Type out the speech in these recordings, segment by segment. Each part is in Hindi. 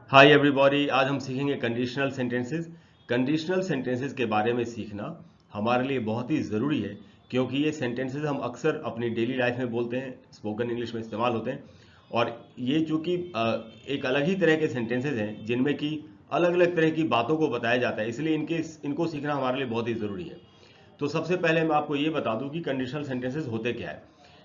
हाय एवरीबॉडी, आज हम सीखेंगे कंडीशनल सेंटेंसेस। कंडीशनल सेंटेंसेस के बारे में सीखना हमारे लिए बहुत ही ज़रूरी है, क्योंकि ये सेंटेंसेस हम अक्सर अपनी डेली लाइफ में बोलते हैं, स्पोकन इंग्लिश में इस्तेमाल होते हैं। और ये चूंकि एक अलग ही तरह के सेंटेंसेस हैं जिनमें कि अलग अलग तरह की बातों को बताया जाता है, इसलिए इनको सीखना हमारे लिए बहुत ही ज़रूरी है। तो सबसे पहले मैं आपको ये बता दूं कि कंडीशनल सेंटेंसेस होते क्या है।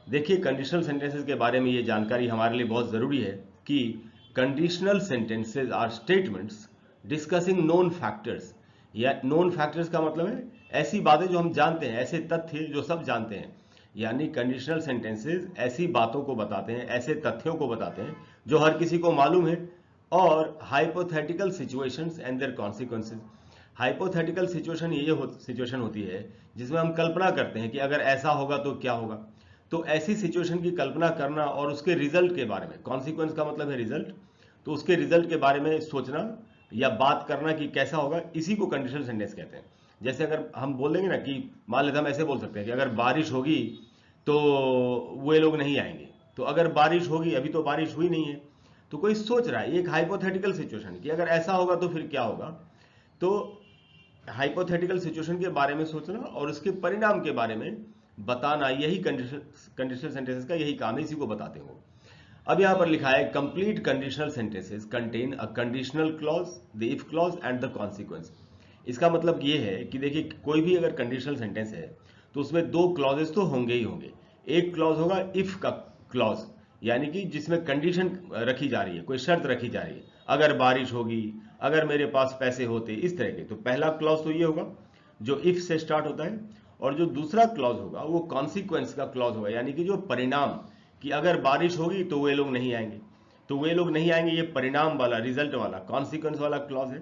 देखिए, कंडीशनल सेंटेंसेस के बारे में ये जानकारी हमारे लिए बहुत ज़रूरी है कि conditional sentences or statements discussing known factors. या नोन फैक्टर्स का मतलब है ऐसी बातें जो हम जानते हैं, ऐसे तथ्य जो सब जानते हैं। यानी कंडीशनल सेंटेंसेस ऐसी बातों को बताते हैं, ऐसे तथ्यों को बताते हैं जो हर किसी को मालूम है। और hypothetical situations and their consequences. Hypothetical situation होती है जिसमें हम कल्पना करते हैं कि अगर ऐसा होगा तो क्या होगा। तो ऐसी सिचुएशन की कल्पना करना और उसके रिजल्ट के बारे में, कॉन्सिक्वेंस का मतलब है रिजल्ट, तो उसके रिजल्ट के बारे में सोचना या बात करना कि कैसा होगा, इसी को कंडीशनल सेंटेंस कहते हैं। जैसे अगर हम बोल देंगे ना कि मान लेते हम ऐसे बोल सकते हैं कि अगर बारिश होगी तो वे लोग नहीं आएंगे। तो अगर बारिश होगी, अभी तो बारिश हुई नहीं है, तो कोई सोच रहा है, ये एक हाइपोथेटिकल सिचुएशन कि अगर ऐसा होगा तो फिर क्या होगा। तो हाइपोथेटिकल सिचुएशन के बारे में सोचना और उसके परिणाम के बारे में बताना, यही कंडीशनल सेंटेंसेस का यही काम है, इसी को बताते हो। अब यहां पर लिखा है complete conditional sentences contain a conditional clause, the if clause and the consequence. इसका मतलब ये है कि देखिए, कोई भी अगर कंडीशनल सेंटेंस है तो उसमें दो क्लॉजेस तो होंगे ही होंगे। एक क्लॉज होगा इफ का क्लॉज, यानी कि जिसमें कंडीशन रखी जा रही है, कोई शर्त रखी जा रही है, अगर बारिश होगी, अगर मेरे पास पैसे होते, इस तरह के। तो पहला क्लॉज तो ये होगा जो इफ से स्टार्ट होता है। और जो दूसरा क्लॉज होगा वो कॉन्सिक्वेंस का क्लॉज होगा, यानी कि जो परिणाम, कि अगर बारिश होगी तो वे लोग नहीं आएंगे। तो वे लोग नहीं आएंगे, ये परिणाम वाला, रिजल्ट वाला, कॉन्सिक्वेंस वाला क्लॉज है।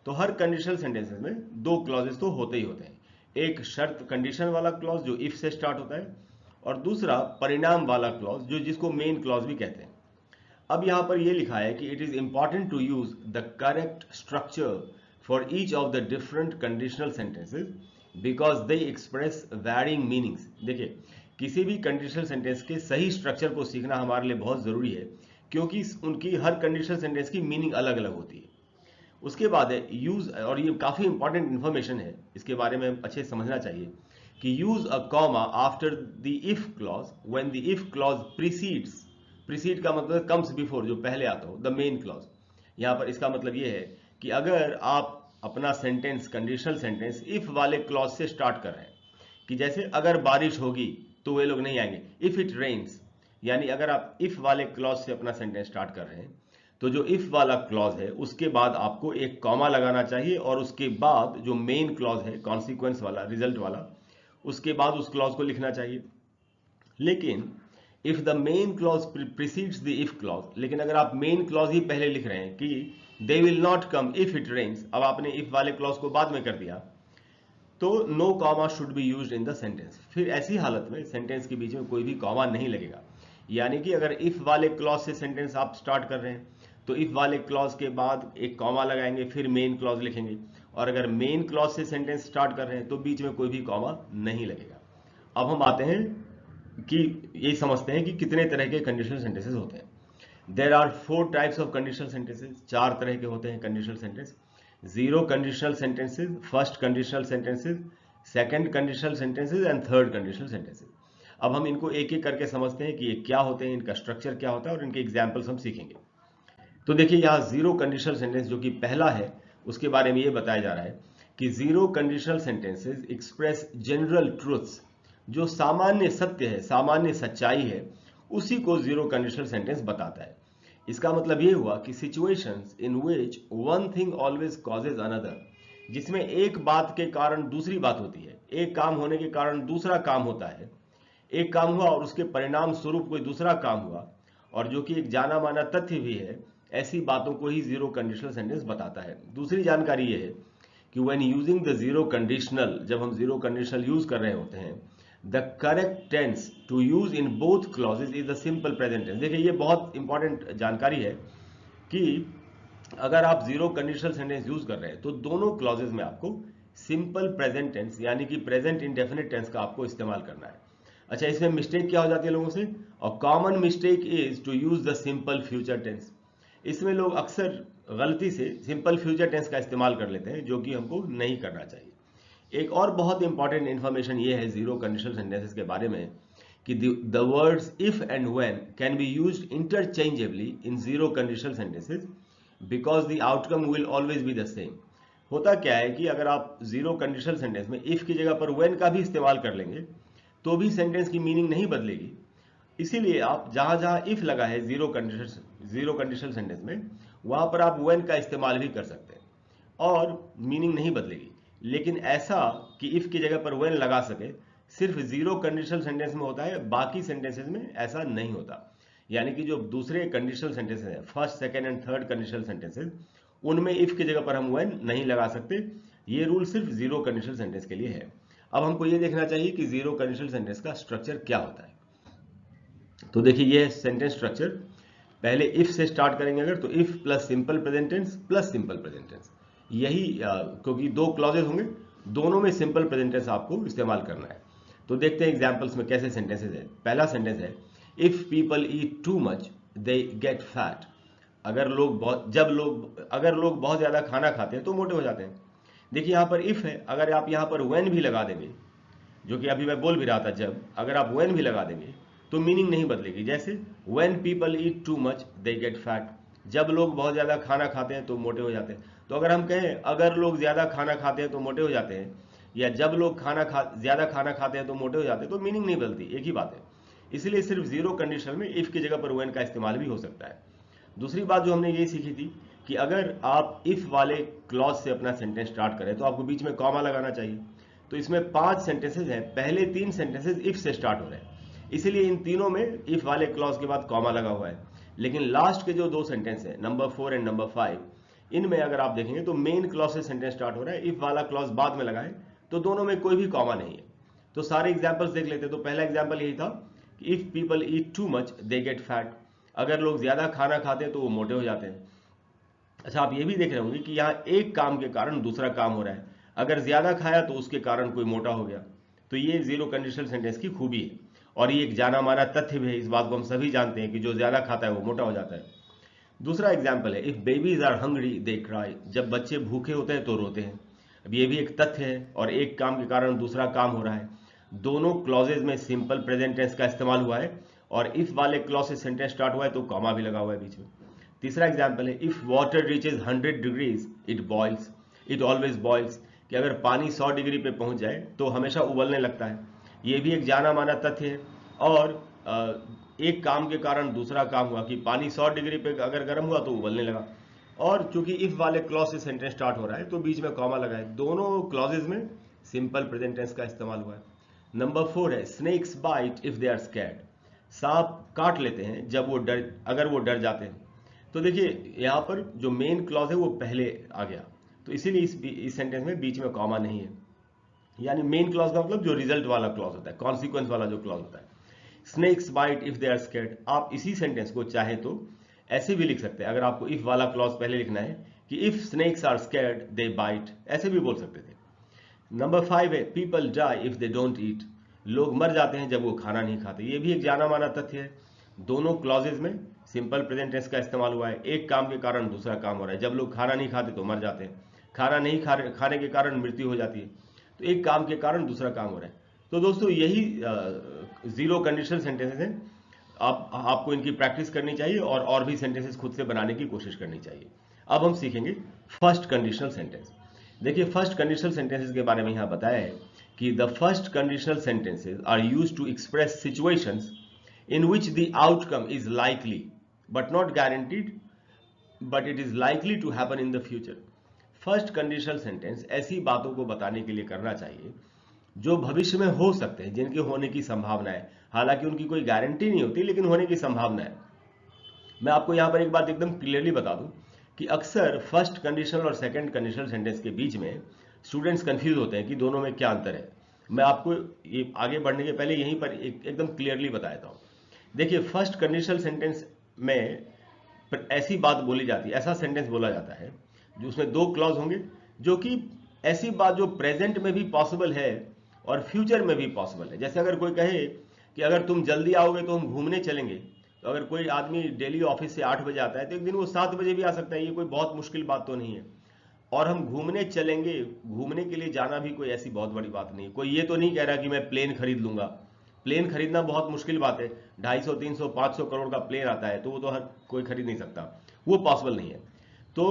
तो हर कंडीशनल सेंटेंसेस में दो क्लॉजेस तो होते ही होते हैं। एक शर्त कंडीशन वाला क्लॉज जो इफ से स्टार्ट होता है, और दूसरा परिणाम वाला क्लॉज जो जिसको मेन क्लॉज भी कहते हैं। अब यहां पर यह लिखा है कि it is important to use the correct structure for each of the different conditional sentences because they express varying meanings. देखिए, किसी भी कंडीशनल सेंटेंस के सही स्ट्रक्चर को सीखना हमारे लिए बहुत जरूरी है, क्योंकि उनकी हर कंडीशनल सेंटेंस की मीनिंग अलग अलग होती है। उसके बाद है यूज, और ये काफी इंपॉर्टेंट इंफॉर्मेशन है, इसके बारे में अच्छे से समझना चाहिए कि use a comma after the if clause when the if clause precedes. Preceded का मतलब कम्स बिफोर, जो पहले आता हो, द मेन क्लॉज। यहां पर इसका मतलब ये है कि अगर आप अपना सेंटेंस, कंडीशनल सेंटेंस, इफ वाले क्लॉज से स्टार्ट कर रहे हैं, कि जैसे अगर बारिश होगी तो वे लोग नहीं आएंगे, इफ इट रेन्स, यानी अगर आप इफ वाले क्लॉज से अपना सेंटेंस स्टार्ट कर रहे हैं, तो जो इफ वाला क्लॉज है उसके बाद आपको एक कॉमा लगाना चाहिए, और उसके बाद जो मेन क्लॉज है, कॉन्सिक्वेंस वाला, रिजल्ट वाला, उसके बाद उस क्लॉज को लिखना चाहिए। लेकिन if the main clause precedes the if clause, लेकिन अगर आप मेन क्लॉज ही पहले लिख रहे हैं कि they will not come if it rains, अब आपने इफ वाले क्लॉज को बाद में कर दिया, तो no comma should be used in the sentence. फिर ऐसी हालत में सेंटेंस के बीच में कोई भी कॉमा नहीं लगेगा। यानी कि अगर इफ वाले क्लॉज से सेंटेंस आप स्टार्ट कर रहे हैं तो इफ वाले क्लॉज के बाद एक कॉमा लगाएंगे, फिर मेन क्लॉज लिखेंगे। और अगर मेन क्लॉज से सेंटेंस स्टार्ट कर रहे हैं तो बीच में कोई भी कॉमा नहीं लगेगा। अब हम आते हैं कि ये समझते हैं कि कितने तरह के कंडीशनल सेंटेंसेस होते हैं। There are four types of conditional sentences. चार तरह के होते हैं conditional sentence. Zero conditional sentences, first conditional sentences, second conditional sentences and third conditional sentences. अब हम इनको एक एक करके समझते हैं कि ये क्या होते हैं, इनका स्ट्रक्चर क्या होता है, और इनके एग्जाम्पल्स हम सीखेंगे। तो देखिए, यहाँ जीरो कंडीशनल सेंटेंस जो कि पहला है, उसके बारे में ये बताया जा रहा है कि zero conditional sentences express general truths. जो सामान्य सत्य है, सामान्य सच्चाई है, उसी को जीरो कंडीशनल सेंटेंस बताता है। इसका मतलब ये हुआ कि situations in which one thing always causes another, जिसमें एक बात के कारण दूसरी बात होती है, एक काम होने के कारण दूसरा काम होता है, एक काम हुआ और उसके परिणाम स्वरूप कोई दूसरा काम हुआ, और जो कि एक जाना माना तथ्य भी है, ऐसी बातों को ही जीरो कंडीशनल सेंटेंस बताता है। दूसरी जानकारी यह है कि when using the zero conditional, जब हम जीरो कंडीशनल यूज कर रहे होते हैं, the correct tense to use in both clauses is the simple present tense. देखिए, ये बहुत इंपॉर्टेंट जानकारी है कि अगर आप जीरो कंडीशनल सेंटेंस यूज कर रहे हैं तो दोनों क्लॉजेज में आपको सिंपल प्रेजेंट टेंस, यानी कि प्रेजेंट इंडेफिनिट टेंस का आपको इस्तेमाल करना है। अच्छा, इसमें मिस्टेक क्या हो जाती है लोगों से? और common mistake is to use the simple future tense. इसमें लोग अक्सर गलती से सिंपल फ्यूचर टेंस का इस्तेमाल कर लेते हैं, जो कि हमको नहीं करना चाहिए। एक और बहुत इंपॉर्टेंट इंफॉर्मेशन ये है जीरो कंडीशनल सेंटेंसेस के बारे में कि the words if and when can be used interchangeably in zero conditional sentences because the outcome will always be the same. होता क्या है कि अगर आप जीरो कंडीशनल सेंटेंस में इफ की जगह पर व्हेन का भी इस्तेमाल कर लेंगे तो भी सेंटेंस की मीनिंग नहीं बदलेगी। इसीलिए आप जहां जहां इफ लगा है जीरो कंडीशनल सेंटेंस में, वहां पर आप व्हेन का इस्तेमाल भी कर सकते हैं और मीनिंग नहीं बदलेगी। लेकिन ऐसा कि इफ की जगह पर व्हेन लगा सके सिर्फ जीरो कंडीशनल सेंटेंस में होता है, बाकी सेंटेंसेस में ऐसा नहीं होता। यानी कि जो दूसरे कंडीशनल सेंटेंसेस हैं, first second and third conditional sentences, उनमें इफ की जगह पर हम व्हेन नहीं लगा सकते। ये रूल सिर्फ जीरो कंडीशनल सेंटेंस के लिए है। अब हमको ये देखना चाहिए कि जीरो कंडीशनल सेंटेंस का स्ट्रक्चर क्या होता है। तो देखिए ये सेंटेंस स्ट्रक्चर, पहले इफ से स्टार्ट करेंगे अगर, तो if plus simple present tense plus simple present tense, यही क्योंकि दो क्लॉजेस होंगे, दोनों में सिंपल प्रेजेंट टेंस आपको इस्तेमाल करना है। तो देखते हैं एग्जांपल्स में कैसे सेंटेंसेस है। पहला सेंटेंस है if people eat too much they get fat. अगर लोग बहुत ज्यादा खाना खाते हैं तो मोटे हो जाते हैं। देखिए यहां पर इफ है, अगर आप यहां पर व्हेन भी लगा देंगे, जो कि अभी मैं बोल भी रहा था, जब अगर आप व्हेन भी लगा देंगे तो मीनिंग नहीं बदलेगी। जैसे when people eat too much they get fat, जब लोग बहुत ज्यादा खाना खाते हैं तो मोटे हो जाते हैं। तो अगर हम कहें अगर लोग ज्यादा खाना खाते हैं तो मोटे हो जाते हैं, या जब लोग ज्यादा खाना खाते हैं तो मोटे हो जाते हैं, तो मीनिंग नहीं बदलती, एक ही बात है। इसलिए सिर्फ जीरो कंडीशन में इफ की जगह पर व्हेन का इस्तेमाल भी हो सकता है। दूसरी बात जो हमने ये सीखी थी कि अगर आप इफ वाले क्लॉज से अपना सेंटेंस स्टार्ट करें तो आपको बीच में कॉमा लगाना चाहिए। तो इसमें 5 सेंटेंसेस हैं, पहले 3 सेंटेंसेस इफ से स्टार्ट हो रहे हैं, इसीलिए इन तीनों में इफ वाले क्लॉज के बाद कॉमा लगा हुआ है। लेकिन लास्ट के जो 2 सेंटेंस हैं, नंबर 4 एंड नंबर 5, इनमें अगर आप देखेंगे तो मेन क्लॉज से सेंटेंस स्टार्ट हो रहा है, इफ वाला क्लॉज बाद में लगा है, तो दोनों में कोई भी कॉमा नहीं है। तो सारे एग्जाम्पल्स देख लेते हैं। तो पहला एग्जाम्पल यही था कि if people eat too much they get fat, अगर लोग ज्यादा खाना खाते हैं तो वो मोटे हो जाते हैं। अच्छा, आप ये भी देख रहे होंगे कि यहाँ एक काम के कारण दूसरा काम हो रहा है, अगर ज्यादा खाया तो उसके कारण कोई मोटा हो गया। तो ये जीरो कंडीशनल सेंटेंस की खूबी है और ये एक जाना माना तथ्य भी है। इस बात को हम सभी जानते हैं कि जो ज्यादा खाता है वो मोटा हो जाता है। दूसरा एग्जाम्पल है if babies are hungry they cry, जब बच्चे भूखे होते हैं तो रोते हैं। अब ये भी एक तथ्य है और एक काम के कारण दूसरा काम हो रहा है। दोनों क्लॉजेज में सिंपल प्रेजेंट टेंस का इस्तेमाल हुआ है और इफ वाले क्लॉज से सेंटेंस स्टार्ट हुआ है तो कॉमा भी लगा हुआ है बीच में। तीसरा एग्जाम्पल है if water reaches 100 degrees it always boils, कि अगर पानी 100 डिग्री पे पहुंच जाए तो हमेशा उबलने लगता है। ये भी एक जाना माना तथ्य है और एक काम के कारण दूसरा काम हुआ कि पानी 100 डिग्री पे अगर गर्म हुआ तो उबलने लगा। और चूंकि इफ वाले क्लॉज से सेंटेंस स्टार्ट हो रहा है तो बीच में कॉमा लगा है। दोनों क्लॉजेज में सिंपल प्रेजेंट टेंस का इस्तेमाल हुआ है। नंबर 4 है snakes bite if they are scared, सांप काट लेते हैं अगर वो डर जाते हैं। तो देखिए यहाँ पर जो मेन क्लॉज है वो पहले आ गया, तो इसीलिए इस सेंटेंस में बीच में कॉमा नहीं है। यानी मेन क्लॉज का मतलब जो रिजल्ट वाला क्लॉज होता है, कॉन्सिक्वेंस वाला जो क्लॉज होता है। Snakes bite if they are scared, आप इसी सेंटेंस को चाहे तो ऐसे भी लिख सकते हैं। अगर आपको इफ वाला क्लॉज पहले लिखना है कि if snakes are scared they bite, ऐसे भी बोल सकते थे। नंबर 5 है people die if they don't eat, लोग मर जाते हैं जब वो खाना नहीं खाते। ये भी एक जाना माना तथ्य है। दोनों क्लॉजेज में सिंपल प्रेजेंट टेंस का इस्तेमाल हुआ है। एक काम के कारण दूसरा काम हो रहा है। जब लोग खाना नहीं खाते तो मर जाते हैं, खाना नहीं खाने के कारण मृत्यु हो जाती है। तो एक काम के कारण दूसरा काम हो रहा है। तो दोस्तों यही जीरो कंडीशनल सेंटेंसेस हैं। आपको इनकी प्रैक्टिस करनी चाहिए और भी सेंटेंसेस खुद से बनाने की कोशिश करनी चाहिए। अब हम सीखेंगे फर्स्ट कंडीशनल सेंटेंस। देखिए फर्स्ट कंडीशनल सेंटेंसेस के बारे में यहां बताया है कि the first conditional sentences are used to express situations in which the outcome is likely but not guaranteed, but it is likely to happen in the future. First conditional sentence ऐसी बातों को बताने के लिए करना चाहिए जो भविष्य में हो सकते हैं, जिनके होने की संभावना है। हालांकि उनकी कोई गारंटी नहीं होती, लेकिन होने की संभावना है। मैं आपको यहां पर एक बात एकदम क्लियरली बता दूं कि अक्सर फर्स्ट कंडीशनल और सेकंड कंडीशनल सेंटेंस के बीच में स्टूडेंट्स कंफ्यूज होते हैं कि दोनों में क्या अंतर है। मैं आपको ये आगे बढ़ने के पहले यहीं पर एकदम क्लियरली बता देता हूं। देखिए फर्स्ट कंडीशनल सेंटेंस में ऐसी बात बोली जाती है, ऐसा सेंटेंस बोला जाता है जो उसमें 2 क्लॉज होंगे, जो कि ऐसी बात जो प्रेजेंट में भी पॉसिबल है और फ्यूचर में भी पॉसिबल है। जैसे अगर कोई कहे कि अगर तुम जल्दी आओगे तो हम घूमने चलेंगे, तो अगर कोई आदमी डेली ऑफिस से 8 बजे आता है तो एक दिन वो 7 बजे भी आ सकता है, ये कोई बहुत मुश्किल बात तो नहीं है। और हम घूमने चलेंगे, घूमने के लिए जाना भी कोई ऐसी बहुत बड़ी बात नहीं है। कोई ये तो नहीं कह रहा कि मैं प्लेन खरीद लूंगा। प्लेन खरीदना बहुत मुश्किल बात है, 250, 300, 500 करोड़ का प्लेन आता है, तो वो तो हर कोई खरीद नहीं सकता, वो पॉसिबल नहीं है। तो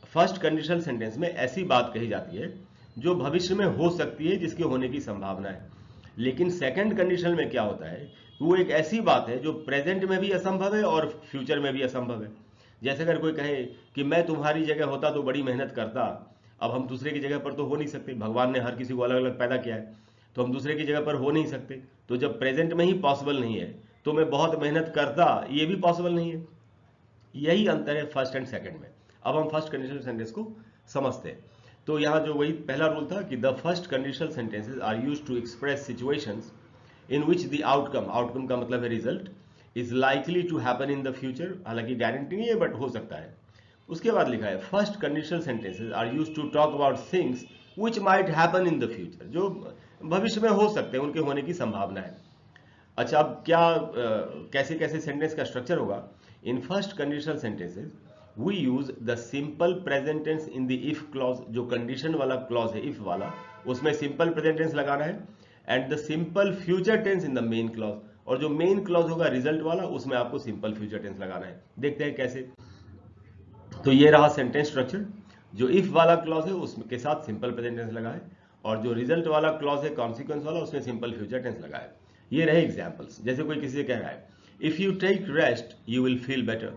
फर्स्ट कंडीशनल सेंटेंस में ऐसी बात कही जाती है जो भविष्य में हो सकती है, जिसके होने की संभावना है। लेकिन सेकंड कंडीशन में क्या होता है, वो एक ऐसी बात है जो प्रेजेंट में भी असंभव है और फ्यूचर में भी असंभव है। जैसे अगर कोई कहे कि मैं तुम्हारी जगह होता तो बड़ी मेहनत करता, अब हम दूसरे की जगह पर तो हो नहीं सकते, भगवान ने हर किसी को अलग अलग पैदा किया है, तो हम दूसरे की जगह पर हो नहीं सकते। तो जब प्रेजेंट में ही पॉसिबल नहीं है तो मैं बहुत मेहनत करता, ये भी पॉसिबल नहीं है। यही अंतर है फर्स्ट एंड सेकंड में। अब हम फर्स्ट कंडीशनल सेंटेंस को समझते हैं। तो यहाँ जो वही पहला रूल था कि the first conditional sentences are used to express situations in which the outcome, outcome का मतलब है result, is likely to happen in the future. हालांकि गारंटी नहीं है बट हो सकता है। उसके बाद लिखा है first conditional sentences are used to talk about things which might happen in the future, जो भविष्य में हो सकते हैं, उनके होने की संभावना है। अच्छा, अब क्या कैसे कैसे सेंटेंस का स्ट्रक्चर होगा। In first conditional sentences we use the simple present tense in the if clause, जो कंडीशन वाला क्लॉज है इफ वाला, उसमें सिंपल प्रेजेंट टेंस लगाना है, and the simple future tense in the main clause, और जो मेन क्लॉज होगा रिजल्ट वाला, उसमें आपको सिंपल फ्यूचर टेंस लगाना है। देखते हैं कैसे। तो ये रहा सेंटेंस स्ट्रक्चर। जो इफ वाला क्लॉज है उसके साथ सिंपल प्रेजेंट टेंस लगा है, और जो रिजल्ट वाला क्लॉज है कॉन्सिक्वेंस वाला, उसमें सिंपल फ्यूचर टेंस लगा है। ये रहे एग्जांपल्स। जैसे कोई किसी से कह रहा है if you take rest you will feel better,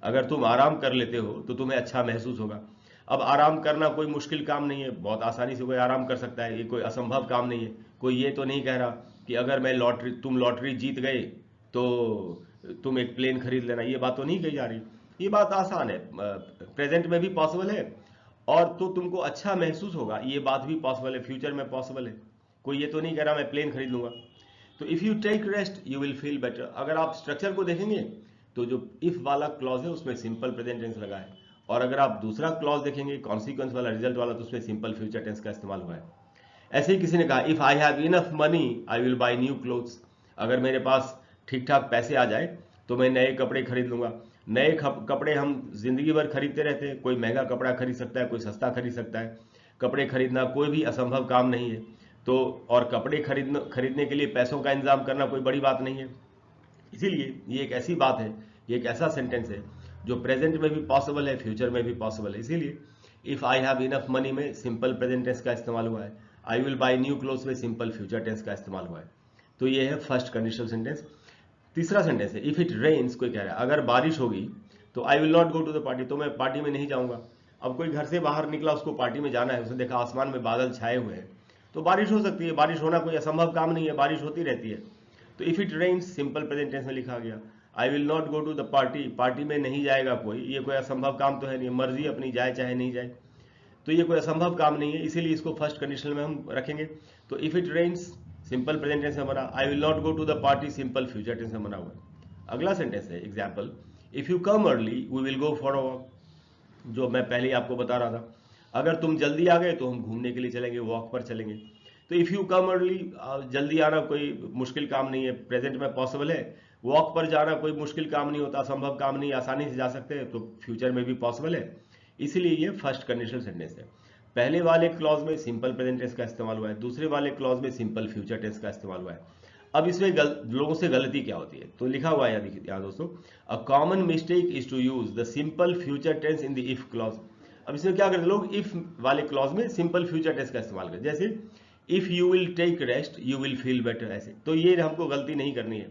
अगर तुम आराम कर लेते हो तो तुम्हें अच्छा महसूस होगा। अब आराम करना कोई मुश्किल काम नहीं है, बहुत आसानी से कोई आराम कर सकता है, ये कोई असंभव काम नहीं है। कोई ये तो नहीं कह रहा कि अगर मैं तुम लॉटरी जीत गए तो तुम एक प्लेन खरीद लेना, ये बात तो नहीं कही जा रही। ये बात आसान है, प्रेजेंट में भी पॉसिबल है, और तो तुमको अच्छा महसूस होगा, ये बात भी पॉसिबल है, फ्यूचर में पॉसिबल है। कोई ये तो नहीं कह रहा मैं प्लेन खरीद लूंगा। तो if you take rest you will feel better, अगर आप स्ट्रक्चर को देखेंगे तो जो इफ वाला क्लॉज है उसमें सिंपल प्रेजेंट टेंस लगा है, और अगर आप दूसरा क्लॉज देखेंगे कॉन्सिक्वेंस वाला रिजल्ट वाला, तो उसमें सिंपल फ्यूचर टेंस का इस्तेमाल हुआ है। ऐसे ही किसी ने कहा if I have enough money I will buy new clothes, अगर मेरे पास ठीक ठाक पैसे आ जाए तो मैं नए कपड़े खरीद लूंगा। नए कपड़े हम जिंदगी भर खरीदते रहते हैं, कोई महंगा कपड़ा खरीद सकता है, कोई सस्ता खरीद सकता है। कपड़े खरीदना कोई भी असंभव काम नहीं है। तो और कपड़े खरीदने के लिए पैसों का इंतजाम करना कोई बड़ी बात नहीं है। इसीलिए ये एक ऐसी बात है, ये एक ऐसा सेंटेंस है जो प्रेजेंट में भी पॉसिबल है, फ्यूचर में भी पॉसिबल है। इसीलिए if I have enough money में सिंपल प्रेजेंट टेंस का इस्तेमाल हुआ है, I will buy new clothes में सिंपल फ्यूचर टेंस का इस्तेमाल हुआ है। तो ये है फर्स्ट कंडीशनल सेंटेंस। तीसरा सेंटेंस है इफ इट रेन्स, कोई कह रहा है अगर बारिश होगी तो I will not go to the party, तो मैं पार्टी में नहीं जाऊंगा। अब कोई घर से बाहर निकला, उसको पार्टी में जाना है, उसने देखा आसमान में बादल छाए हुए हैं, तो बारिश हो सकती है। बारिश होना कोई असंभव काम नहीं है, बारिश होती रहती है। तो if it rains simple present tense में लिखा गया। I will not go to the party, party में नहीं जाएगा कोई, ये कोई असंभव काम तो है नहीं, मर्जी अपनी, जाए चाहे नहीं जाए, तो ये कोई असंभव काम नहीं है, इसीलिए इसको फर्स्ट कंडीशन में हम रखेंगे। तो if it rains simple present tense में बना, I will not go to the party simple future tense में बना हुआ है। अगला सेंटेंस है example if you come early we will go for a walk, जो मैं पहले ही आपको बता रहा था, अगर तुम जल्दी आ गए तो हम घूमने के लिए चलेंगे, वॉक पर चलेंगे। तो इफ यू कम अर्ली, जल्दी आना कोई मुश्किल काम नहीं है, प्रेजेंट में पॉसिबल है। वॉक पर जाना कोई मुश्किल काम नहीं होता, असंभव काम नहीं, आसानी से जा सकते हैं, तो फ्यूचर में भी पॉसिबल है। इसीलिए ये फर्स्ट कंडीशनल सेंटेंस है। पहले वाले क्लॉज में सिंपल प्रेजेंट टेंस का इस्तेमाल हुआ है, दूसरे वाले क्लॉज में सिंपल फ्यूचर टेंस का इस्तेमाल हुआ है। अब इसमें लोगों से गलती क्या होती है, तो लिखा हुआ है यहाँ दोस्तों, a common mistake is to use the simple future tense in the if clause. अब इसमें क्या करते हैं लोग, इफ वाले क्लॉज में सिंपल फ्यूचर टेंस का इस्तेमाल करते, जैसे if you will take rest you will feel better, ऐसे। तो ये हमको गलती नहीं करनी है।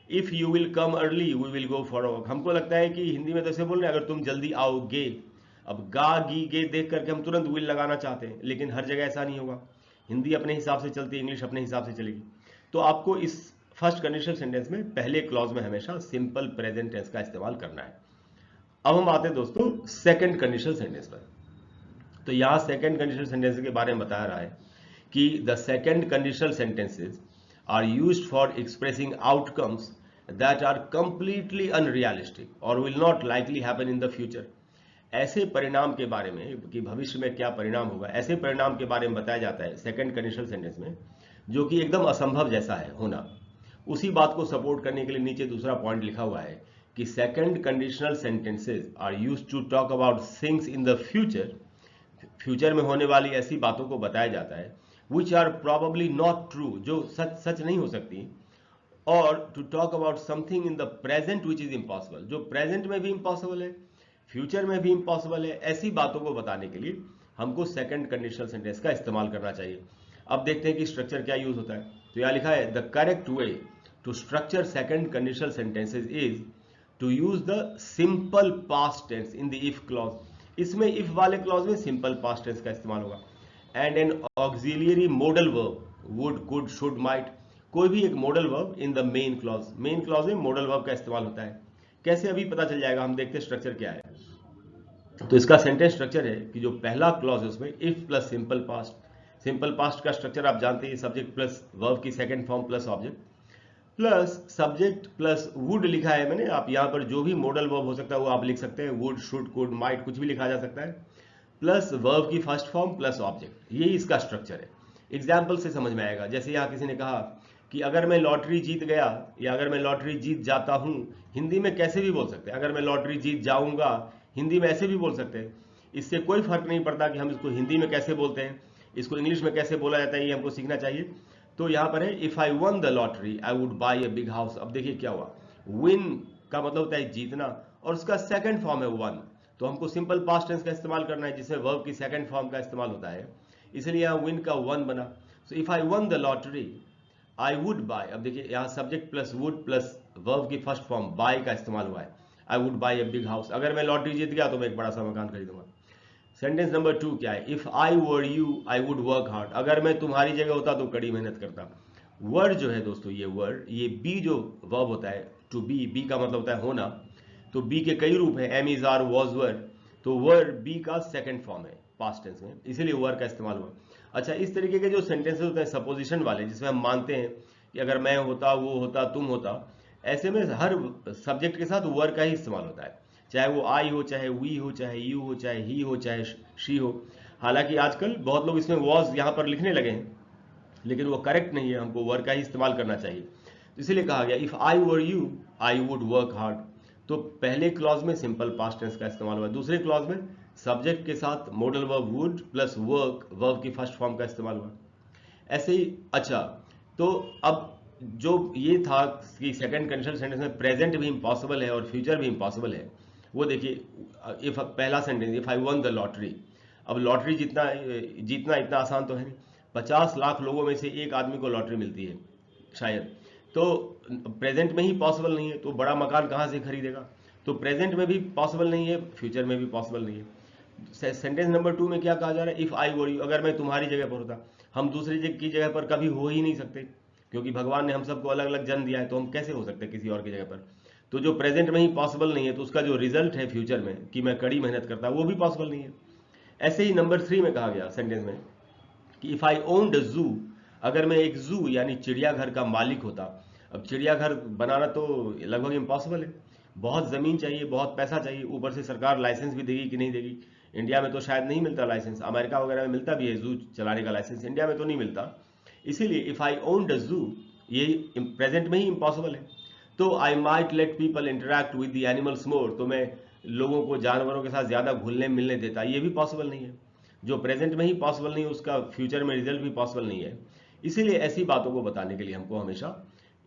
If you will come early we will go for a walk, हमको लगता है कि हिंदी में तो ऐसे बोल रहे हैं अगर तुम जल्दी आओगे। अब गा गी गे देख करके हम तुरंत विल लगाना चाहते हैं, लेकिन हर जगह ऐसा नहीं होगा। हिंदी अपने हिसाब से चलती है, इंग्लिश अपने हिसाब से चलेगी। तो आपको इस फर्स्ट कंडीशनल सेंटेंस में पहले क्लॉज में हमेशा सिंपल प्रेजेंट टेंस का इस्तेमाल करना है। अब हम आते हैं दोस्तों सेकंड कंडीशनल सेंटेंस पर। तो यहां सेकंड कंडीशनल सेंटेंस के बारे में बताया रहा है कि the second conditional sentences are used for expressing outcomes that are completely unrealistic और will not likely happen in the future. ऐसे परिणाम के बारे में कि भविष्य में क्या परिणाम होगा, ऐसे परिणाम के बारे में बताया जाता है सेकंड कंडीशनल सेंटेंस में, जो कि एकदम असंभव जैसा है होना, उसी बात को सपोर्ट करने के लिए नीचे दूसरा पॉइंट लिखा हुआ है कि second conditional sentences are used to talk about things in the future, future में होने वाली ऐसी बातों को बताया जाता है which are probably not true, जो सच सच नहीं हो सकती, और to talk about something in the present which is impossible, जो प्रेजेंट में भी इम्पॉसिबल है, फ्यूचर में भी इम्पॉसिबल है, ऐसी बातों को बताने के लिए हमको सेकंड कंडीशनल सेंटेंस का इस्तेमाल करना चाहिए। अब देखते हैं कि स्ट्रक्चर क्या यूज होता है। तो यहां लिखा है the correct way to structure second conditional sentences is to use the simple past tense in the if clause. इसमें इफ वाले क्लॉज में सिंपल पास्ट टेंस का इस्तेमाल होगा, and an auxiliary modal verb would, could, should, might, कोई भी एक modal verb in the main clause. Main clause में मॉडल वर्ब का इस्तेमाल होता है। कैसे, अभी पता चल जाएगा। हम देखते हैं स्ट्रक्चर क्या है। तो इसका सेंटेंस स्ट्रक्चर है कि जो पहला क्लॉज है उसमें if plus simple past. Simple past का स्ट्रक्चर आप जानते हैं, सब्जेक्ट प्लस वर्ब की second form plus object, plus subject plus would लिखा है मैंने। आप यहां पर जो भी मॉडल वर्ब हो सकता है वो आप लिख सकते हैं, वुड, शुड, कुड, माइट, कुछ भी लिखा जा सकता है, प्लस वर्ब की फर्स्ट फॉर्म प्लस ऑब्जेक्ट। यही इसका स्ट्रक्चर है। एग्जाम्पल से समझ में आएगा। जैसे यहां किसी ने कहा कि अगर मैं लॉटरी जीत गया या अगर मैं लॉटरी जीत जाता हूं, हिंदी में कैसे भी बोल सकते हैं। अगर मैं लॉटरी जीत जाऊंगा, हिंदी में ऐसे भी बोल सकते हैं। इससे कोई फर्क नहीं पड़ता कि हम इसको हिंदी में कैसे बोलते हैं, इसको इंग्लिश में कैसे बोला जाता है, ये हमको सीखना चाहिए। तो यहां पर है if I one the lottery I would buy a big house. अब देखिए क्या हुआ, विन का मतलब होता है जीतना, और उसका सेकंड फॉर्म है वन। तो हमको सिंपल पास्ट टेंस का इस्तेमाल करना है जिसमें वर्ब की सेकंड फॉर्म का इस्तेमाल होता है, इसलिए यहां विन का वन बना। So if I one the lottery I would bye. अब देखिए यहां subject plus would plus verb की फर्स्ट फॉर्म बाय का इस्तेमाल हुआ है। आई would buy a big house, अगर मैं लॉटरी जीत गया तो मैं एक बड़ा सा मकान खरीदूंगा। सेंटेंस नंबर 2 क्या है, if I were you I would work hard. अगर मैं तुम्हारी जगह होता तो कड़ी मेहनत करता। वर्ड जो है दोस्तों, ये वर्ड, ये बी जो वर्ब होता है, टू बी, बी का मतलब होता है होना। तो बी के कई रूप है, एम, इज, आर, वॉज, वर। तो वर्ड बी का सेकंड फॉर्म है पास्ट टेंस में, इसीलिए वर का इस्तेमाल हुआ। अच्छा, इस तरीके के जो सेंटेंसेस होते हैं सपोजिशन वाले, जिसमें हम मानते हैं कि अगर मैं होता, वो होता, तुम होता, ऐसे में हर सब्जेक्ट के साथ वर का ही इस्तेमाल होता है, चाहे वो आई हो, चाहे वी हो, चाहे यू हो, चाहे ही हो, चाहे शी हो। हालांकि आजकल बहुत लोग इसमें वॉज यहां पर लिखने लगे हैं, लेकिन वो करेक्ट नहीं है, हमको वर का ही इस्तेमाल करना चाहिए। तो इसीलिए कहा गया if I were you I would work hard. तो पहले क्लॉज में सिंपल पास्ट टेंस का इस्तेमाल हुआ, दूसरे क्लॉज में सब्जेक्ट के साथ model verb would plus work, verb की फर्स्ट फॉर्म का इस्तेमाल हुआ, ऐसे ही। अच्छा, तो अब जो ये था कि सेकंड कंडीशनल सेंटेंस में प्रेजेंट भी इम्पॉसिबल है और फ्यूचर भी इम्पॉसिबल है, वो देखिए। इफ पहला sentence if I one the lottery. अब लॉटरी जीतना जीतना इतना आसान तो है नहीं। 50 लाख लोगों में से एक आदमी को लॉटरी मिलती है शायद, तो प्रेजेंट में ही पॉसिबल नहीं है, तो बड़ा मकान कहां से खरीदेगा। तो प्रेजेंट में भी पॉसिबल नहीं है, फ्यूचर में भी पॉसिबल नहीं है। सेंटेंस नंबर 2 में क्या कहा जा रहा है, इफ आई वर यू, अगर मैं तुम्हारी जगह पर होता। हम दूसरी की जगह पर कभी हो ही नहीं सकते, क्योंकि भगवान ने हम सबको अलग अलग जन्म दिया है, तो हम कैसे हो सकते किसी और की जगह पर। तो जो प्रेजेंट में ही पॉसिबल नहीं है, तो उसका जो रिजल्ट है फ्यूचर में कि मैं कड़ी मेहनत करता, वो भी पॉसिबल नहीं है। ऐसे ही नंबर 3 में कहा गया सेंटेंस में कि इफ आई ओन्ड अ जू, अगर मैं एक जू यानी चिड़ियाघर का मालिक होता। अब चिड़ियाघर बनाना तो लगभग इम्पॉसिबल है, बहुत जमीन चाहिए, बहुत पैसा चाहिए, ऊपर से सरकार लाइसेंस भी देगी कि नहीं देगी। इंडिया में तो शायद नहीं मिलता लाइसेंस, अमेरिका वगैरह में मिलता भी है जू चलाने का लाइसेंस, इंडिया में तो नहीं मिलता। इसीलिए इफ आई ओन्ड अ जू, ये प्रेजेंट में ही इम्पॉसिबल है। तो I might let people interact with the animals more, तो मैं लोगों को जानवरों के साथ ज्यादा घुलने मिलने देता, ये भी पॉसिबल नहीं है। जो प्रेजेंट में ही पॉसिबल नहीं है, उसका फ्यूचर में रिजल्ट भी पॉसिबल नहीं है। इसीलिए ऐसी बातों को बताने के लिए हमको हमेशा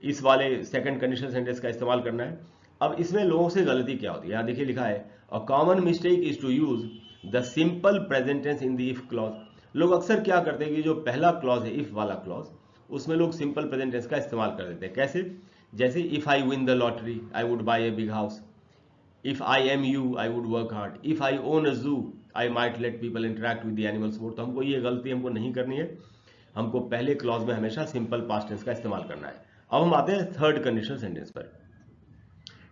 इस वाले सेकंड कंडीशनल सेंटेंस का इस्तेमाल करना है। अब इसमें लोगों से गलती क्या होती है, यहां देखिए लिखा है a common mistake is to use the simple present tense in the if clause. लोग अक्सर क्या करते हैं कि जो पहला क्लॉज है इफ वाला क्लॉज, उसमें लोग सिंपल प्रेजेंट टेंस का इस्तेमाल कर देते हैं। कैसे, जैसे if I win the lottery I would buy a big house, if I am you I would work hard, if I own a zoo I might let people interact with the animals more. तो हमको ये गलती हमको नहीं करनी है, हमको पहले क्लॉज में हमेशा सिंपल पास्ट टेंस का इस्तेमाल करना है। अब हम आते हैं थर्ड कंडीशनल सेंटेंस पर।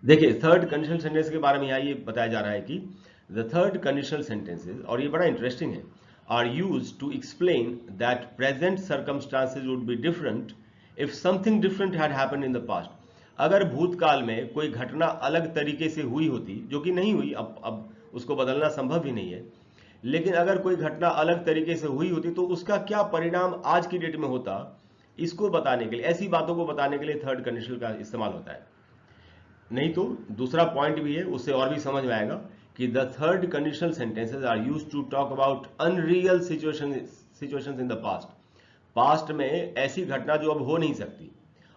देखिए थर्ड कंडीशनल सेंटेंस के बारे में यहाँ ये बताया जा रहा है कि द थर्ड कंडीशनल सेंटेंसेज, और ये बड़ा इंटरेस्टिंग है, are used to explain that present circumstances would be different if something different had happened in the past. अगर भूतकाल में कोई घटना अलग तरीके से हुई होती, जो कि नहीं हुई, अब उसको बदलना संभव ही नहीं है, लेकिन अगर कोई घटना अलग तरीके से हुई होती तो उसका क्या परिणाम आज की डेट में होता, इसको बताने के लिए, ऐसी बातों को बताने के लिए थर्ड कंडीशनल का इस्तेमाल होता है। नहीं तो दूसरा पॉइंट भी है, उससे और भी समझ में आएगा कि the third conditional sentences are used to talk about unreal situations in the past. Past में ऐसी घटना जो अब हो नहीं सकती,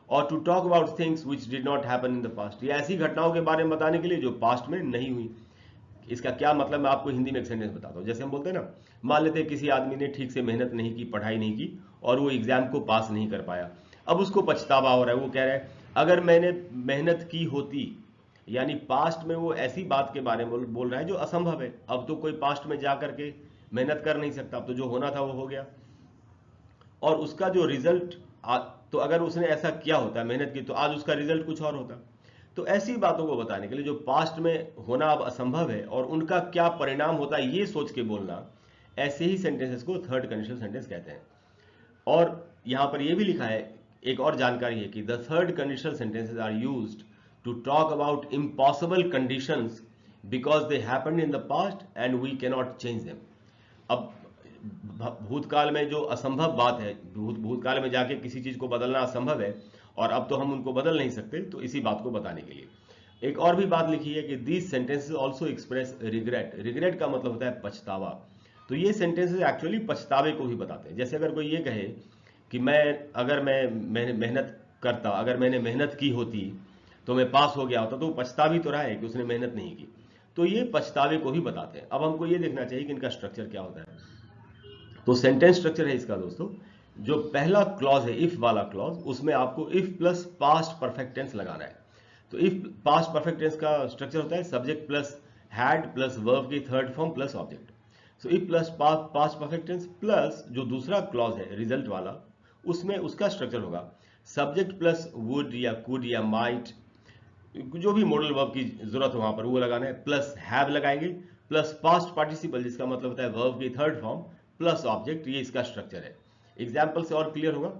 और to talk about things which did not happen in the past, ये ऐसी घटनाओं के बारे में बताने के लिए जो पास्ट में नहीं हुई। इसका क्या मतलब, मैं आपको हिंदी में एक सेंटेंस बताता हूँ। जैसे हम बोलते हैं ना, मान लेते हैं किसी आदमी ने ठीक से मेहनत नहीं की, पढ़ाई नहीं की, और वो एग्जाम को पास नहीं कर पाया। अब उसको पछतावा हो रहा है, वो कह रहा है अगर मैंने मेहनत की होती, यानी पास्ट में वो ऐसी बात के बारे में बोल रहा है जो असंभव है। अब तो कोई पास्ट में जा करके मेहनत कर नहीं सकता, अब तो जो होना था वो हो गया, और उसका जो रिजल्ट, तो अगर उसने ऐसा किया होता, मेहनत की, तो आज उसका रिजल्ट कुछ और होता। तो ऐसी बातों को बताने के लिए जो पास्ट में होना अब असंभव है और उनका क्या परिणाम होता है ये सोच के बोलना, ऐसे ही सेंटेंसेस को थर्ड कंडीशनल सेंटेंस कहते हैं। और यहां पर यह भी लिखा है, एक और जानकारी है कि the third conditional sentences are used to talk about impossible conditions because they happened in the past and we cannot change them. अब भूतकाल में जो असंभव बात है, भूतकाल में जाके किसी चीज को बदलना असंभव है, और अब तो हम उनको बदल नहीं सकते, तो इसी बात को बताने के लिए एक और भी बात लिखी है कि these sentences also express regret. Regret का मतलब होता है पछतावा। तो ये सेंटेंसेस एक्चुअली पछतावे को भी बताते हैं। जैसे अगर कोई ये कहे कि अगर मैं मेहनत करता, अगर मैंने मेहनत की होती तो मैं पास हो गया होता, तो पछता भी तो रहा है कि उसने मेहनत नहीं की। तो ये पछतावे को भी बताते हैं। अब हमको ये देखना चाहिए कि इनका स्ट्रक्चर क्या होता है। तो सेंटेंस स्ट्रक्चर है इसका दोस्तों, जो पहला क्लॉज है इफ वाला क्लॉज, उसमें आपको if plus past perfect tense लगाना है। तो इफ पास्ट परफेक्ट टेंस का स्ट्रक्चर होता है subject plus had plus verb की third form plus object. So if plus past perfect tense plus जो दूसरा क्लॉज है रिजल्ट वाला, उसमें उसका स्ट्रक्चर होगा सब्जेक्ट प्लस वुड या कुड या माइट, जो भी मॉडल वर्ब की जरूरत हो वहां पर वो लगाना है, प्लस हैव लगाएंगे, प्लस पास्ट पार्टिसिपल जिसका मतलब होता है वर्ब की थर्ड फॉर्म प्लस ऑब्जेक्ट। ये इसका स्ट्रक्चर है। एग्जाम्पल से और क्लियर होगा।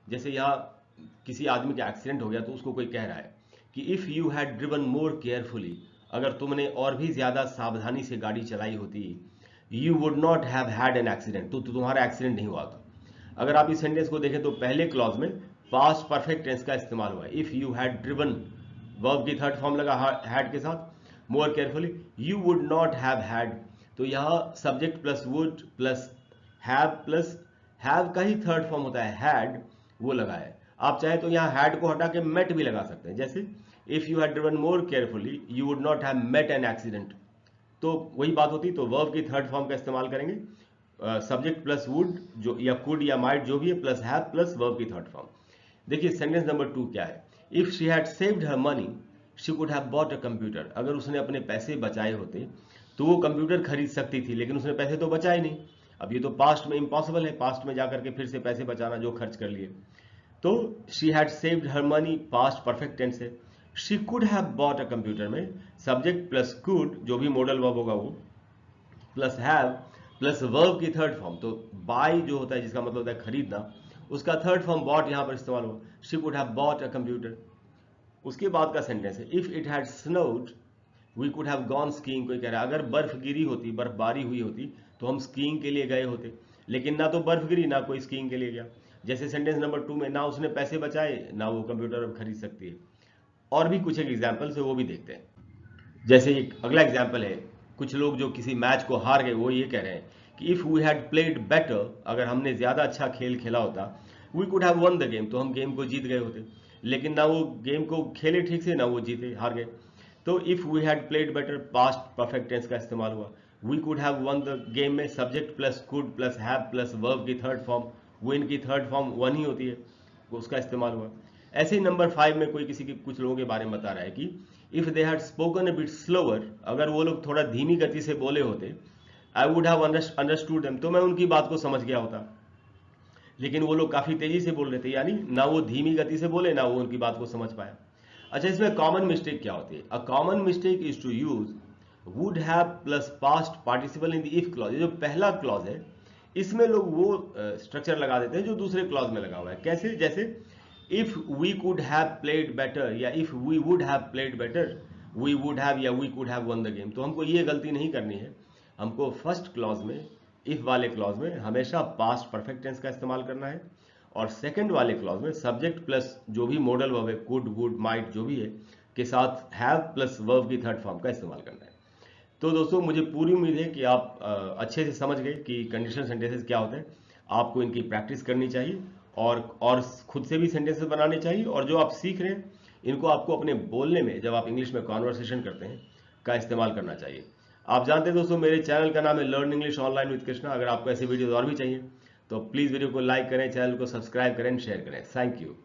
जैसे यहाँ किसी आदमी का एक्सीडेंट हो गया, तो उसको कोई कह रहा है कि if you had driven more carefully, अगर तुमने और भी ज्यादा सावधानी से गाड़ी चलाई होती, you would not have had an accident, तो तुम्हारा एक्सीडेंट नहीं हुआ होता। अगर आप इस सेंटेंस को देखें तो पहले क्लॉज में पास्ट परफेक्ट टेंस का इस्तेमाल हुआ है। If you had driven, verb की थर्ड फॉर्म लगा हैड के साथ, more carefully, you would not have had, तो यहां subject plus would plus have का ही थर्ड फॉर्म होता है हैड, वो लगा है। आप चाहे तो यहां हैड को हटा के मेट भी लगा सकते हैं। जैसे if you had driven more carefully you would not have met an accident, तो वही बात होती। तो वर्ब की थर्ड फॉर्म का इस्तेमाल करेंगे, सब्जेक्ट प्लस वुड जो या कुड या माइट जो भी है, प्लस हैव प्लस वर्ब की थर्ड फॉर्म। देखिए सेंटेंस नंबर 2 क्या है, if she had saved her money she could have bought a computer. अगर उसने अपने पैसे बचाए होते तो वो कंप्यूटर खरीद सकती थी, लेकिन उसने पैसे तो बचाए नहीं। अब ये तो पास्ट में इम्पॉसिबल है, पास्ट में जाकर के फिर से पैसे बचाना जो खर्च कर लिए। तो she had saved her money past perfect tense है। She could have bought a computer में सब्जेक्ट प्लस कुड जो भी मॉडल वर्ब होगा वो, प्लस हैव प्लस वर्ब की थर्ड फॉर्म, तो बाय जो होता है जिसका मतलब होता है खरीदना, उसका थर्ड फॉर्म बॉट यहां पर इस्तेमाल हुआ, she could have bought a computer. उसके बाद का सेंटेंस है if it had snowed we could have gone skiing. कोई कह रहा है अगर बर्फ गिरी होती, बर्फबारी हुई होती तो हम स्कीइंग के लिए गए होते, लेकिन ना तो बर्फ गिरी ना कोई स्कीइंग के लिए गया। जैसे सेंटेंस नंबर 2 में ना उसने पैसे बचाए ना वो कंप्यूटर अब खरीद सकती है। और भी कुछ एक एग्जाम्पल है वो भी देखते हैं। जैसे एक अगला एग्जाम्पल है, कुछ लोग जो किसी मैच को हार गए वो ये कह रहे हैं कि if we had played better, अगर हमने ज्यादा अच्छा खेल खेला होता, we could have won the game, तो हम गेम को जीत गए होते। लेकिन ना वो गेम को खेले ठीक से ना वो जीते, हार गए। तो if we had played better past perfect tense का इस्तेमाल हुआ, we could have won the game में subject plus could plus have plus verb की थर्ड फॉर्म, विन की थर्ड फॉर्म वन ही होती है, उसका इस्तेमाल हुआ। ऐसे ही नंबर 5 में कोई किसी के कुछ लोगों के बारे में बता रहा है कि if they had spoken a bit slower, अगर वो लोग थोड़ा धीमी गति से बोले होते, I would have understood them, तो मैं उनकी बात को समझ गया होता। लेकिन वो लोग काफी तेजी से बोल रहे थे, यानी ना वो धीमी गति से बोले ना वो उनकी बात को समझ पाया। अच्छा, इसमें कॉमन मिस्टेक क्या होती है? A common mistake is to use would have plus past participle in the if clause. ये जो पहला क्लॉज है इसमें लोग वो स्ट्रक्चर लगा देते हैं जो दूसरे क्लॉज में लगा हुआ है। कैसे? जैसे if we could have played better या if we would have played better, we would have या we could have won the game. तो हमको ये गलती नहीं करनी है, हमको फर्स्ट क्लॉज में, इफ वाले क्लॉज में हमेशा पास्ट परफेक्ट टेंस का इस्तेमाल करना है, और सेकंड वाले क्लॉज में सब्जेक्ट प्लस जो भी मॉडल वर्ब है, कुड, वुड, माइट जो भी है, के साथ हैव प्लस वर्ब की थर्ड फॉर्म का इस्तेमाल करना है। तो दोस्तों मुझे पूरी उम्मीद है कि आप अच्छे से समझ गए कि कंडीशनल सेंटेंसेस क्या होते हैं। आपको इनकी प्रैक्टिस करनी चाहिए और खुद से भी सेंटेंसेस बनाने चाहिए, और जो आप सीख रहे हैं इनको आपको अपने बोलने में, जब आप इंग्लिश में कॉन्वर्सेशन करते हैं, का इस्तेमाल करना चाहिए। आप जानते हैं दोस्तों, मेरे चैनल का नाम है learn English online with Krishna. अगर आपको ऐसी वीडियोज और भी चाहिए तो प्लीज़ वीडियो को लाइक करें, चैनल को सब्सक्राइब करें, शेयर करें। Thank you.